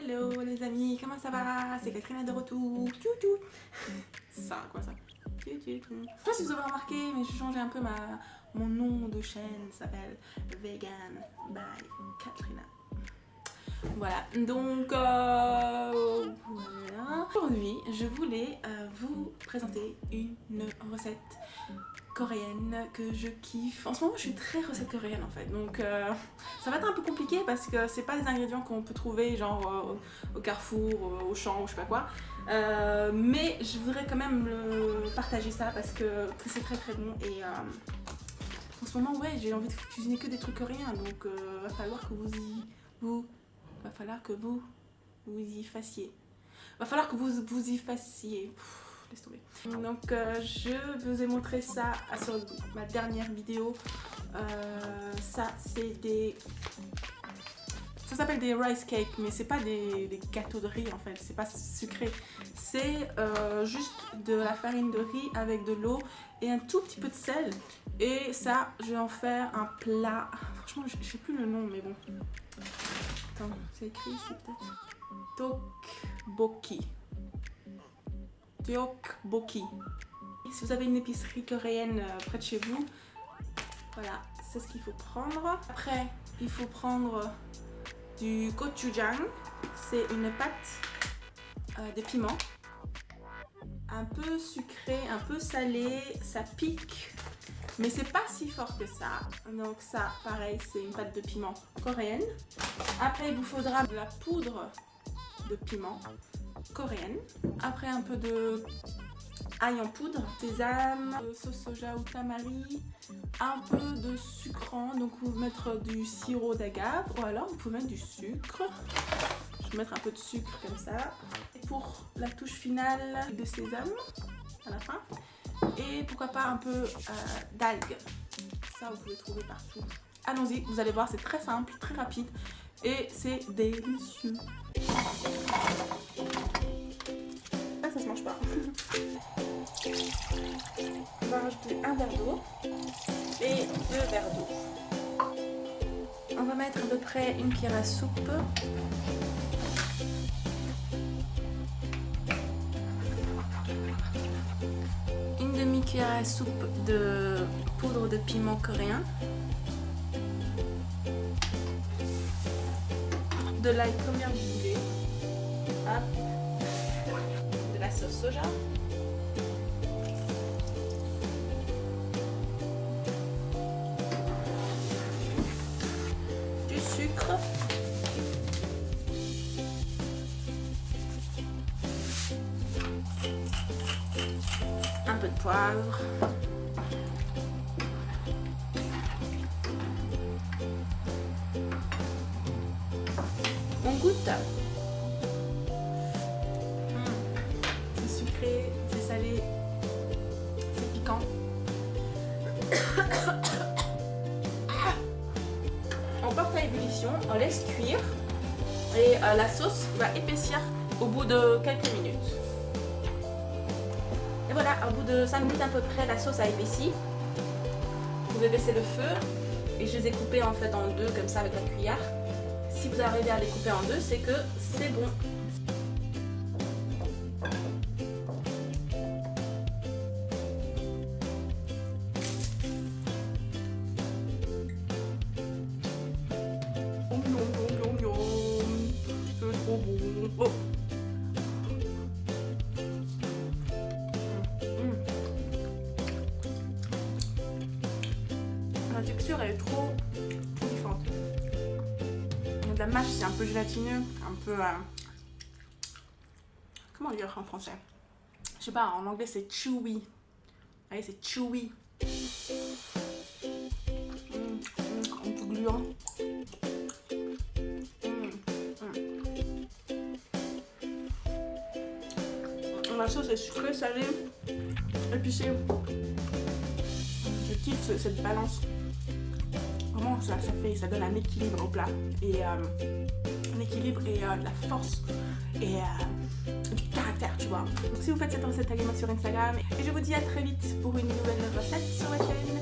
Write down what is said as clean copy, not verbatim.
Hello les amis, comment ça va? C'est Katrina de retour. Tchou. Ça, quoi ça? Je sais pas si vous avez remarqué, mais j'ai changé un peu mon nom de chaîne, ça s'appelle Vegan by Katrina. Voilà, donc voilà. Aujourd'hui, je voulais vous présenter une recette coréenne que je kiffe. En ce moment, je suis très recette coréenne en fait, donc ça va être un peu compliqué parce que c'est pas des ingrédients qu'on peut trouver genre au Carrefour, au Champ ou je sais pas quoi. Mais je voudrais quand même partager ça parce que c'est très très bon et en ce moment, ouais, j'ai envie de cuisiner que des trucs coréens, donc va falloir que vous y fassiez. Va falloir que vous y fassiez. Laisse tomber. Donc je vous ai montré ça sur ma dernière vidéo. Ça c'est des... Ça s'appelle des rice cakes, mais c'est pas des gâteaux de riz en fait, c'est pas sucré. C'est juste de la farine de riz avec de l'eau et un tout petit peu de sel. Et ça, je vais en faire un plat. Franchement, je sais plus le nom, mais bon. Attends, c'est écrit ici peut-être. Tteokbokki. Tteokbokki. Si vous avez une épicerie coréenne près de chez vous, voilà, c'est ce qu'il faut prendre. Après, il faut prendre du gochujang. C'est une pâte de piment. Un peu sucré, un peu salé, ça pique. Mais c'est pas si fort que ça. Donc ça, pareil, c'est une pâte de piment coréenne. Après, il vous faudra de la poudre de piment coréenne. Après, un peu de ail en poudre, sésame, sauce soja ou tamari, un peu de sucrant. Donc vous pouvez mettre du sirop d'agave ou alors vous pouvez mettre du sucre. Je vais mettre un peu de sucre comme ça. Et pour la touche finale, de sésame à la fin. Et pourquoi pas un peu d'algues. Ça, vous pouvez trouver partout. Allons-y, vous allez voir, c'est très simple, très rapide et c'est délicieux. Ah, ça se mange pas. On va rajouter un verre d'eau et 2 verres d'eau. On va mettre à peu près une cuillère à soupe. Une demi-cuillère à soupe de poudre de piment coréen. De l'ail comme bien vous voulez. De la sauce soja. Du sucre. Un peu de poivre. On goûte. C'est sucré, c'est salé, c'est piquant. On porte à ébullition, on laisse cuire et la sauce va épaissir au bout de quelques minutes. Et voilà, au bout de 5 minutes à peu près, la sauce a épaissi. Vous pouvez baisser le feu et je les ai coupés en fait en deux comme ça avec la cuillère. Si vous arrivez à les couper en deux, c'est que c'est bon. C'est trop bon. Oh. La texture elle est trop différente. De la mâche, c'est un peu gélatineux, un peu comment dire en français? Je sais pas, en anglais c'est chewy. Allez, c'est chewy. Un peu gluant. La sauce est sucrée, salée, épicée. Je kiffe cette balance. Vraiment, ça donne un équilibre au plat. Et un équilibre et de la force. Et du caractère, tu vois. Donc si vous faites cette recette, taguez-moi sur Instagram. Et je vous dis à très vite pour une nouvelle recette sur ma chaîne.